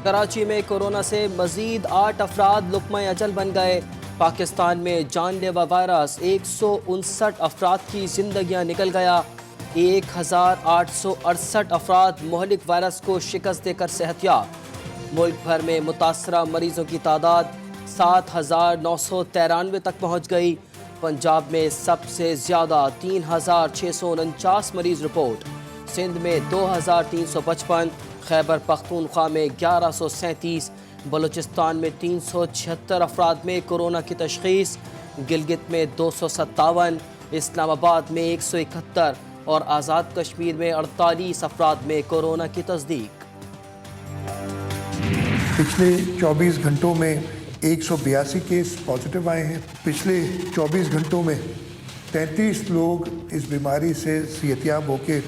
کراچی میں کورونا سے مزید 8 افراد لقمہ اجل بن گئے۔ پاکستان میں جان لیوا وائرس 159 افراد کی زندگیاں نکل گیا۔ 1868 افراد مہلک وائرس کو شکست دے کر صحت یاب۔ ملک بھر میں متاثرہ مریضوں کی تعداد 7993 تک پہنچ گئی۔ پنجاب میں سب سے زیادہ 3649 مریض رپورٹ، سندھ میں 2355، خیبر پختونخوا میں 1137، بلوچستان میں 376 افراد میں کورونا کی تشخیص، گلگت میں 257، اسلام آباد میں 171 اور آزاد کشمیر میں 48 افراد میں کورونا کی تصدیق۔ پچھلے 24 گھنٹوں میں 182 کیس پازیٹیو آئے ہیں۔ پچھلے 24 گھنٹوں میں 33 لوگ اس بیماری سے صحتیاب ہو کے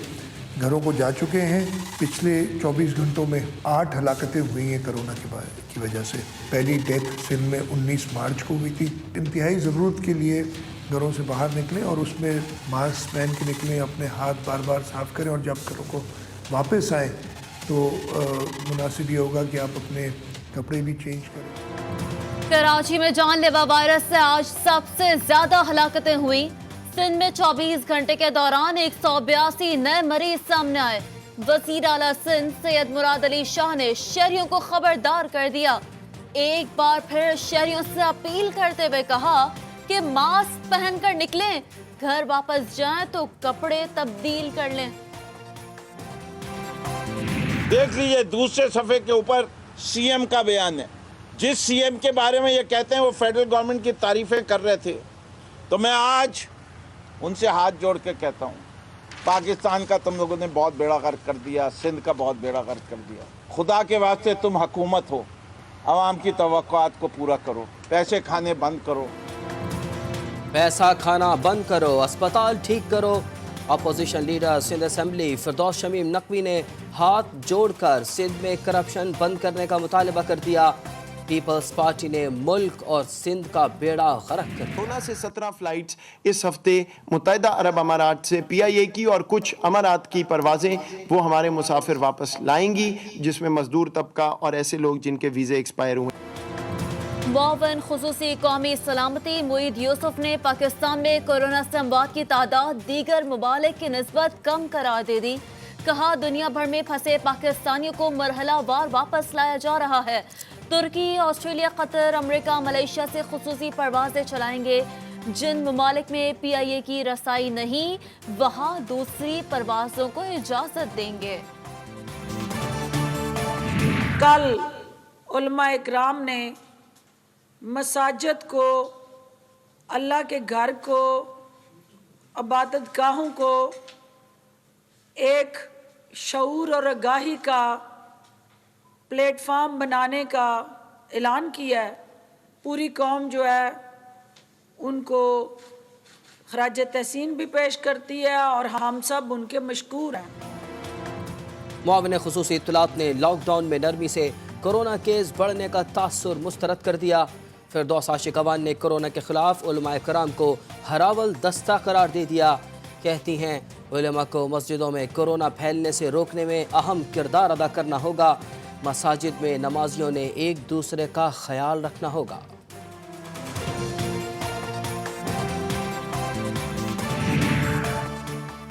گھروں کو جا چکے ہیں۔ پچھلے 24 گھنٹوں میں 8 ہلاکتیں ہوئی ہیں کرونا کی وجہ سے۔ پہلی ڈیتھ سندھ میں 19 مارچ کو ہوئی تھی۔ انتہائی ضرورت کے لیے گھروں سے باہر نکلیں اور اس میں ماسک پہن کے نکلیں، اپنے ہاتھ بار بار صاف کریں، اور جب گھروں کو واپس آئیں تو مناسب یہ ہوگا کہ آپ اپنے کپڑے بھی چینج کریں۔ کراچی میں جان لیوا وائرس سے آج سب سے زیادہ ہلاکتیں ہوئی۔ سندھ میں 24 گھنٹے کے دوران 182 نئے مریض سامنے آئے۔ وزیر اعلیٰ سندھ سید مراد علی شاہ نے شہریوں کو خبردار کر دیا۔ ایک بار پھر شہریوں سے اپیل کرتے ہوئے کہا کہ ماسک پہن کر نکلیں، گھر واپس جائیں تو کپڑے تبدیل کر لیں۔ دیکھ لیجیے دوسرے صفحے کے اوپر سی ایم کا بیان ہے۔ جس سی ایم کے بارے میں یہ کہتے ہیں وہ فیڈرل گورنمنٹ کی تعریفیں کر رہے تھے، تو میں آج ان سے ہاتھ جوڑ کے کہتا ہوں، پاکستان کا تم لوگوں نے بہت بیڑا غرق کر دیا، سندھ کا بہت بیڑا غرق کر دیا۔ خدا کے واسطے تم حکومت ہو، عوام کی توقعات کو پورا کرو، پیسے کھانے بند کرو، پیسہ کھانا بند کرو، اسپتال ٹھیک کرو۔ Opposition leader Sindh assembly Firdous Shamim Naqvi نے ہاتھ جوڑ کر سندھ میں کرپشن بند کرنے کا مطالبہ کر دیا۔ پیپلز پارٹی نے ملک اور سندھ کا بیڑا غرق کر دیا۔ 16 سے 17 فلائٹس اس ہفتے متحدہ عرب امارات سے PIA کی اور کچھ امارات کی پروازیں وہ ہمارے مسافر واپس لائیں گی، جس میں مزدور طبقہ اور ایسے لوگ جن کے ویزے ایکسپائر ہوئے۔ معاون خصوصی قومی سلامتی معید یوسف نے پاکستان میں کورونا سے اموات کی تعداد دیگر ممالک کی نسبت کم قرار دے دی۔ کہا دنیا بھر میں پھنسے پاکستانیوں کو مرحلہ وار واپس لایا جا رہا ہے۔ ترکی، آسٹریلیا، قطر، امریکہ، ملیشیا سے خصوصی پروازیں چلائیں گے۔ جن ممالک میں PIA کی رسائی نہیں، وہاں دوسری پروازوں کو اجازت دیں گے۔ کل علماء اکرام نے مساجد کو، اللہ کے گھر کو، عبادت گاہوں کو ایک شعور اور آگاہی کا پلیٹ فارم بنانے کا اعلان کیا ہے۔ پوری قوم جو ہے ان کو خراج تحسین بھی پیش کرتی ہے اور ہم سب ان کے مشکور ہیں۔ معاون خصوصی اطلاعات نے لاک ڈاؤن میں نرمی سے کورونا کیس بڑھنے کا تاثر مسترد کر دیا۔ فردوس عاشق اوان نے کورونا کے خلاف علماء کرام کو ہراول دستہ قرار دے دیا۔ کہتی ہیں علماء کو مسجدوں میں کورونا پھیلنے سے روکنے میں اہم کردار ادا کرنا ہوگا۔ مساجد میں نمازیوں نے ایک دوسرے کا خیال رکھنا ہوگا۔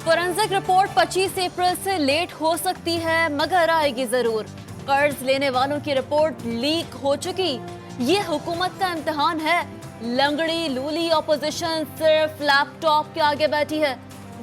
فورنزک رپورٹ 25 اپریل سے لیٹ ہو سکتی ہے مگر آئے گی ضرور۔ قرض لینے والوں کی رپورٹ لیک ہو چکی۔ یہ حکومت کا امتحان ہے۔ لنگڑی لولی اپوزیشن صرف لیپ ٹاپ کے آگے بیٹھی ہے۔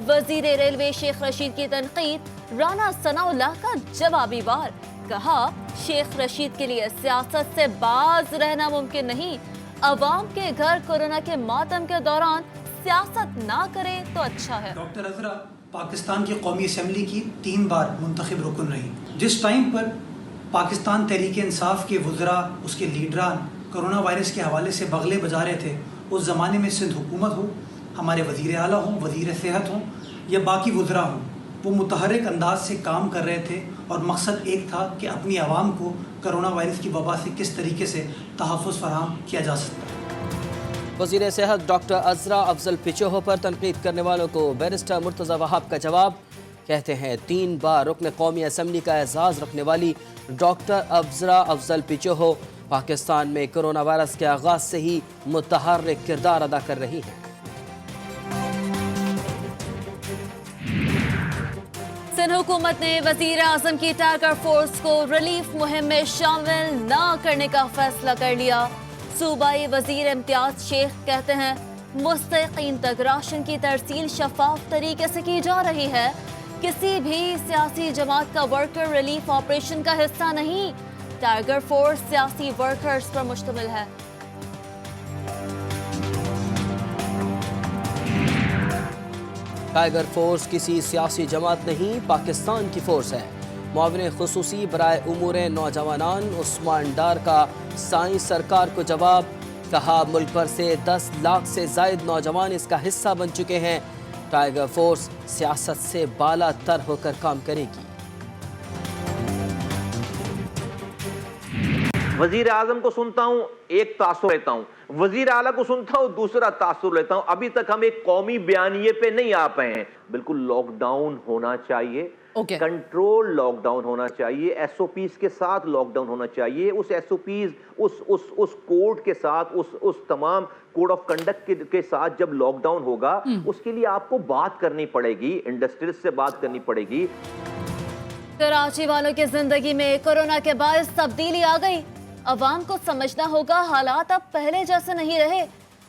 وزیر ریلوے شیخ رشید کی تنقید، رانا ثناء اللہ کا جوابی وار۔ کہا شیخ رشید کے لیے سیاست سے باز رہنا ممکن نہیں۔ عوام کے گھر کورونا کے ماتم کے دوران سیاست نہ کرے تو اچھا ہے۔ ڈاکٹر عذرا پاکستان کی قومی اسمبلی کی 3 بار منتخب رکن رہی۔ جس ٹائم پر پاکستان تحریک انصاف کے وزراء، اس کے لیڈران کرونا وائرس کے حوالے سے بغلے بجا رہے تھے، اس زمانے میں سندھ حکومت ہو، ہمارے وزیر اعلیٰ ہوں، وزیر صحت ہوں یا باقی وزراء ہوں، وہ متحرک انداز سے کام کر رہے تھے اور مقصد ایک تھا کہ اپنی عوام کو کرونا وائرس کی وبا سے کس طریقے سے تحفظ فراہم کیا جا سکتا ہے۔ وزیر صحت ڈاکٹر عذرا افضل پچوہو پر تنقید کرنے والوں کو بیرسٹر مرتضی وہاب کا جواب۔ کہتے ہیں 3 بار رکن قومی اسمبلی کا اعزاز رکھنے والی ڈاکٹر ابزرا افضل پیچوہو پاکستان میں کرونا وائرس کے آغاز سے ہی متحرک کردار ادا کر رہی ہیں۔ سندھ حکومت نے وزیر اعظم کی ٹائیگر فورس کو ریلیف مہم میں شامل نہ کرنے کا فیصلہ کر لیا۔ صوبائی وزیر امتیاز شیخ کہتے ہیں مستحقین تک راشن کی ترسیل شفاف طریقے سے کی جا رہی ہے، کسی بھی سیاسی جماعت کا ورکر ریلیف آپریشن کا حصہ نہیں، ٹائیگر فورس سیاسی ورکرز پر مشتمل ہے۔ ٹائیگر فورس کسی سیاسی جماعت نہیں، پاکستان کی فورس ہے۔ معاون خصوصی برائے امور نوجوانان عثمان ڈار کا سائیں سرکار کو جواب، کہا ملک بھر سے 10 لاکھ سے زائد نوجوان اس کا حصہ بن چکے ہیں، ٹائیگر فورس سیاست سے بالا تر ہو کر کام کرے گی۔ وزیر اعظم کو سنتا ہوں ایک تاثر لیتا ہوں، وزیر اعلیٰ کو سنتا ہوں دوسرا تاثر لیتا ہوں، ابھی تک ہم ایک قومی بیانیے پہ نہیں آ پائے ہیں۔ بالکل لاک ڈاؤن ہونا چاہیے، کنٹرول لاک ڈاؤن ہونا چاہیے، ایس او پیز کے ساتھ لاک ڈاؤن ہونا چاہیے، اس ایس او پیز اس کوڈ کے ساتھ اس تمام کوڈ آف کنڈکٹ کے ساتھ جب لاک ڈاؤن ہوگا اس کے لیے آپ کو بات کرنی پڑے گی، انڈسٹریز سے بات کرنی پڑے گی۔ کراچی والوں کی زندگی میں کورونا کے باعث تبدیلی آ گئی، عوام کو سمجھنا ہوگا حالات اب پہلے جیسے نہیں رہے۔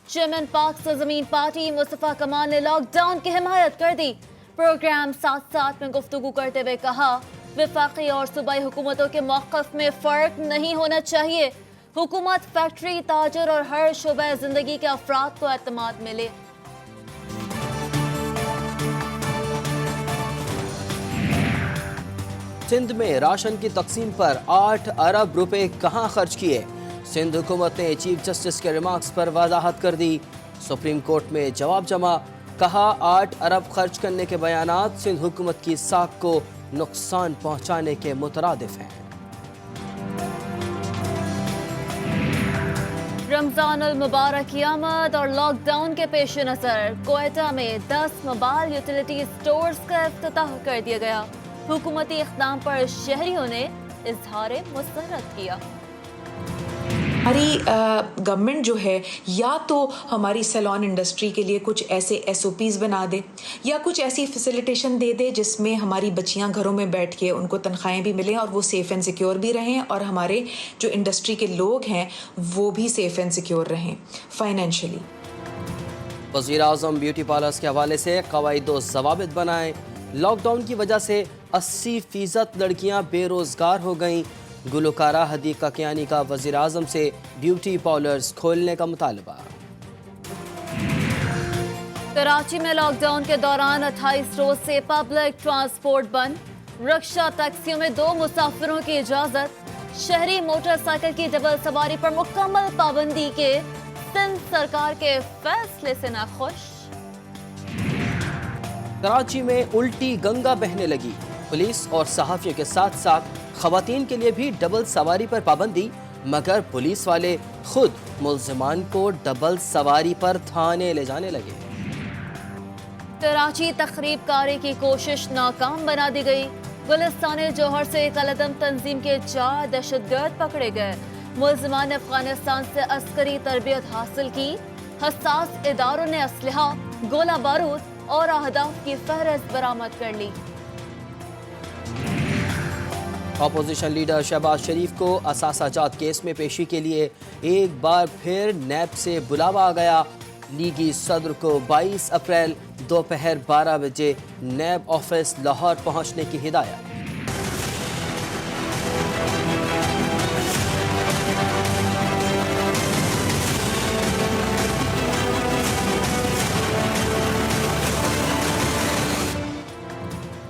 چیئرمین پاک سرزمین پارٹی مصطفیٰ کمال نے لاک ڈاؤن کی حمایت کر دی۔ پروگرام ساتھ ساتھ میں گفتگو کرتے ہوئے کہا وفاقی اور صوبائی حکومتوں کے موقف میں فرق نہیں ہونا چاہیے، حکومت فیکٹری تاجر اور ہر شعبہ زندگی کے افراد کو اعتماد ملے۔ سندھ میں راشن کی تقسیم پر 8 ارب روپے کہاں خرچ کیے؟ سندھ حکومت نے چیف جسٹس کے ریمارکس پر وضاحت کر دی۔ سپریم کورٹ میں جواب جمع، کہا 8 ارب خرچ کرنے کے بیانات سندھ حکومت کی ساکھ کو نقصان پہنچانے کے مترادف ہیں۔ رمضان المبارک کی آمد اور لاک ڈاؤن کے پیش نظر کوئٹہ میں 10 موبائل یوٹیلیٹی سٹورز کا افتتاح کر دیا گیا۔ حکومتی اقدام پر شہریوں نے اظہار مسرت کیا۔ ہماری گورنمنٹ جو ہے یا تو ہماری سیلون انڈسٹری کے لیے کچھ ایسے ایس او پیز بنا دے یا کچھ ایسی فیسیلیٹیشن دے دے جس میں ہماری بچیاں گھروں میں بیٹھ کے ان کو تنخواہیں بھی ملیں اور وہ سیف اینڈ سیکیور بھی رہیں، اور ہمارے جو انڈسٹری کے لوگ ہیں وہ بھی سیف اینڈ سیکیور رہیں فائنینشلی۔ وزیر اعظم بیوٹی پارلرز کے حوالے سے قواعد و ضوابط بنائیں۔ لاک ڈاؤن کی وجہ سے 80% لڑکیاں بے روزگار ہو گئیں۔ گلوکارہ حدیقہ کیانی کا وزیر اعظم سے بیوٹی پارلرز کھولنے کا مطالبہ۔ کراچی میں لاک ڈاؤن کے دوران 28 روز سے پبلک ٹرانسپورٹ بند، رکشہ ٹیکسیوں میں 2 مسافروں کی اجازت، شہری موٹر سائیکل کی ڈبل سواری پر مکمل پابندی کے سندھ سرکار کے فیصلے سے ناخوش۔ کراچی میں الٹی گنگا بہنے لگی، پولیس اور صحافیوں کے ساتھ ساتھ خواتین کے لیے بھی ڈبل سواری پر پابندی، مگر پولیس والے خود ملزمان کو ڈبل سواری پر تھانے لے جانے لگے۔ کراچی تخریب کاری کی کوشش ناکام بنا دی گئی۔ گلستان جوہر سے کالعدم تنظیم کے 4 دہشت گرد پکڑے گئے۔ ملزمان نے افغانستان سے عسکری تربیت حاصل کی۔ حساس اداروں نے اسلحہ، گولہ بارود اور اہداف کی فہرست برآمد کر لی۔ اپوزیشن لیڈر شہباز شریف کو اثاثہ جات کیس میں پیشی کے لیے ایک بار پھر نیب سے بلاوا آ گیا۔ لیگی صدر کو 22 اپریل دوپہر 12 بجے نیب آفس لاہور پہنچنے کی ہدایت۔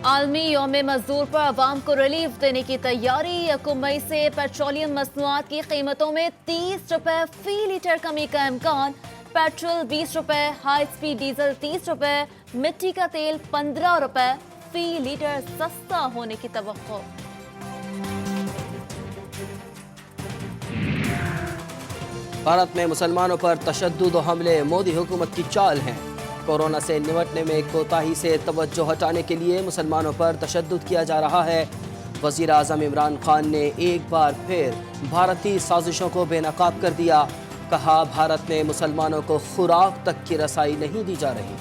عالمی یوم مزدور پر عوام کو ریلیف دینے کی تیاری۔ 1 مئی سے پیٹرولیم مصنوعات کی قیمتوں میں 30 روپے فی لیٹر کمی کا امکان، پیٹرول 20 روپے، ہائی اسپیڈ ڈیزل 30 روپے، مٹی کا تیل 15 روپے فی لیٹر سستا ہونے کی توقع۔ بھارت میں مسلمانوں پر تشدد و حملے مودی حکومت کی چال ہیں۔ کورونا سے نمٹنے میں کوتاہی سے توجہ ہٹانے کے لیے مسلمانوں پر تشدد کیا جا رہا ہے۔ وزیر اعظم عمران خان نے ایک بار پھر بھارتی سازشوں کو بے نقاب کر دیا۔ کہا بھارت میں مسلمانوں کو خوراک تک کی رسائی نہیں دی جا رہی۔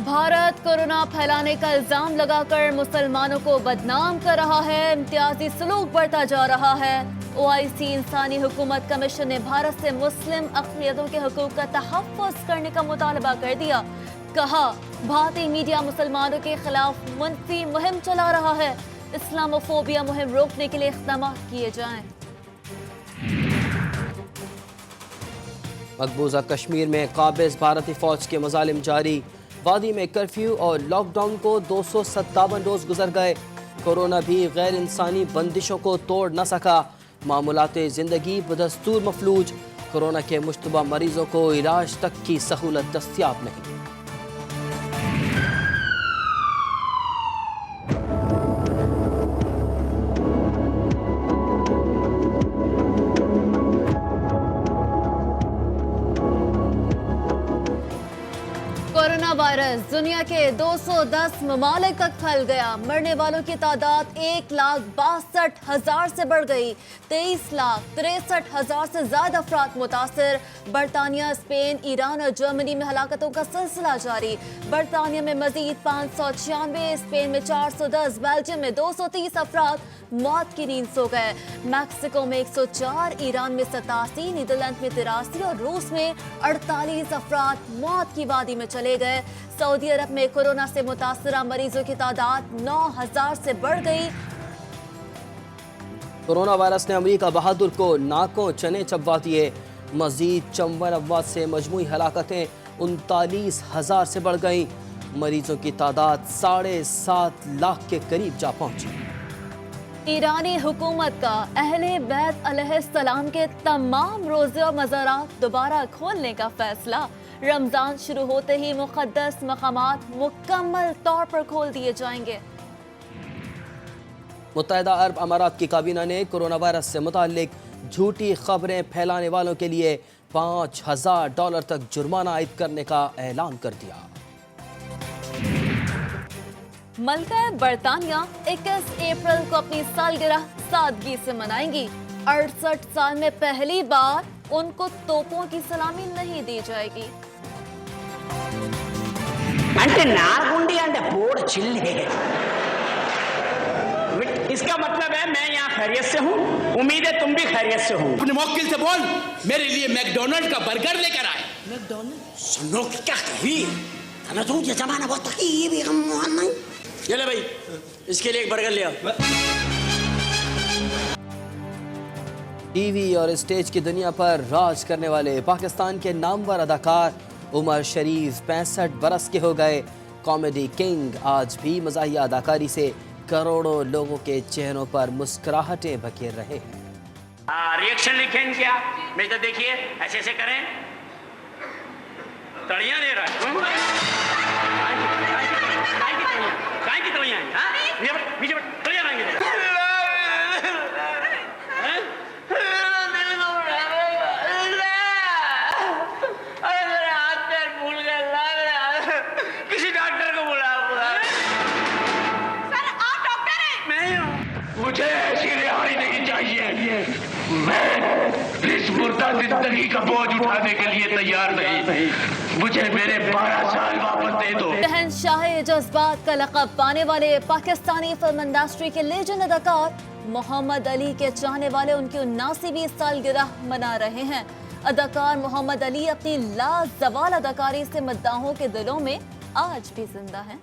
بھارت کورونا پھیلانے کا الزام لگا کر مسلمانوں کو بدنام کر رہا ہے، امتیازی سلوک بڑھتا جا رہا ہے۔ OIC انسانی حقومت کمیشن نے بھارت سے مسلم اقلیتوں کے حقوق کا تحفظ کرنے کا مطالبہ کر دیا۔ کہا بھارتی میڈیا مسلمانوں کے خلاف منفی مہم چلا رہا ہے، اسلاموفوبیا مہم روکنے کے لیے اقدامات کیے جائیں۔ مقبوضہ کشمیر میں قابض بھارتی فوج کے مظالم جاری۔ وادی میں کرفیو اور لاک ڈاؤن کو 257 روز گزر گئے۔ کورونا بھی غیر انسانی بندشوں کو توڑ نہ سکا۔ معمولات زندگی بدستور مفلوج۔ کورونا کے مشتبہ مریضوں کو علاج تک کی سہولت دستیاب نہیں۔ کورونا وائرس دنیا کے 210 ممالک تک پھیل گیا۔ مرنے والوں کی تعداد 1,62,000 سے بڑھ گئی۔ 23,63,000 سے زیادہ افراد متاثر۔ برطانیہ، اسپین، ایران اور جرمنی میں ہلاکتوں کا سلسلہ جاری۔ برطانیہ میں مزید 596، اسپین میں 410، بیلجیم میں 230 افراد موت کی نیند سو گئے۔ میکسیکو میں 104، ایران میں 87، نیدرلینڈ میں 83 اور روس میں 48 افراد موت کی وادی میں چلے گئے۔ سعودی عرب میں کورونا سے متاثرہ مریضوں کی تعداد 9,000 سے بڑھ گئی۔ کورونا وائرس نے امریکہ بہادر کو ناکوں چنے چبوا دیے۔ مزید 54 اموات سے مجموعی ہلاکتیں 39,000 سے بڑھ گئیں۔ مریضوں کی تعداد 7.5 لاکھ کے قریب جا پہنچی۔ ایرانی حکومت کا اہل بیت علیہ السلام کے تمام روزے اور مزارات دوبارہ کھولنے کا فیصلہ۔ رمضان شروع ہوتے ہی مقدس مقامات مکمل طور پر کھول دیے جائیں گے۔ متحدہ عرب امارات کی کابینہ نے کورونا وائرس سے متعلق جھوٹی خبریں پھیلانے والوں کے لیے $5,000 تک جرمانہ عائد کرنے کا اعلان کر دیا۔ ملکہ برطانیہ 21 اپریل کو اپنی سالگرہ سادگی سے منائیں گی۔ 68 سال میں پہلی بار ان کو توپوں کی سلامی نہیں دی جائے گی۔ اس کا مطلب ہے میں یہاں خیریت سے ہوں، امید ہے تم بھی خیریت سے ہوں۔ اپنے موکل سے بول میرے لیے میکڈونلڈ کا برگر لے کر آئے۔ میکڈونلڈ سنو کیا کہی تنازع یہ زمانہ بہت تقیب ہے ہم نہیں۔ چلے بھائی اس کے لیے ایک برگر لیا۔ ٹی وی اور اسٹیج کی دنیا پر راج کرنے والے پاکستان کے نامور اداکار عمر شریف 65 برس کے ہو گئے۔ کامیڈی کنگ آج بھی مزاحیہ اداکاری سے کروڑوں لوگوں کے چہروں پر مسکراہٹیں بکھیر رہے ہیں۔ ریئیکشن لکھیں کیا میں تو دیکھیے ایسے ایسے کریں تڑیاں دے رہا ہے۔ کسی ڈاکٹر کو بلا مجھے ایسی رہائی نہیں چاہیے، میں اس مردہ زندگی کا بوجھ اٹھانے کے لیے تیار نہیں، مجھے میرے 12 سال واپس دے دو۔ شہنشاہ جذبات کا لقب پانے والے پاکستانی فلم انڈسٹری کے لیجنڈ اداکار محمد علی کے چاہنے والے ان کی 79ویں سالگرہ منا رہے ہیں۔ اداکار محمد علی اپنی لازوال اداکاری سے مداحوں کے دلوں میں آج بھی زندہ ہیں۔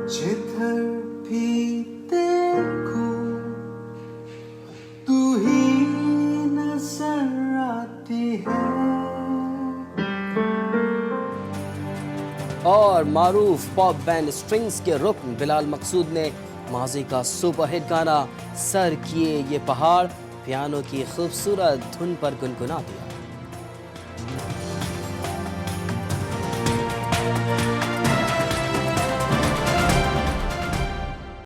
جدھر بھی دیکھو تو ہی نظر آتی ہے۔ اور معروف پاپ بینڈ اسٹرنگز کے رکن بلال مقصود نے ماضی کا سپر ہٹ گانا سر کیے یہ پہاڑ پیانو کی خوبصورت دھن پر گنگنا دیا۔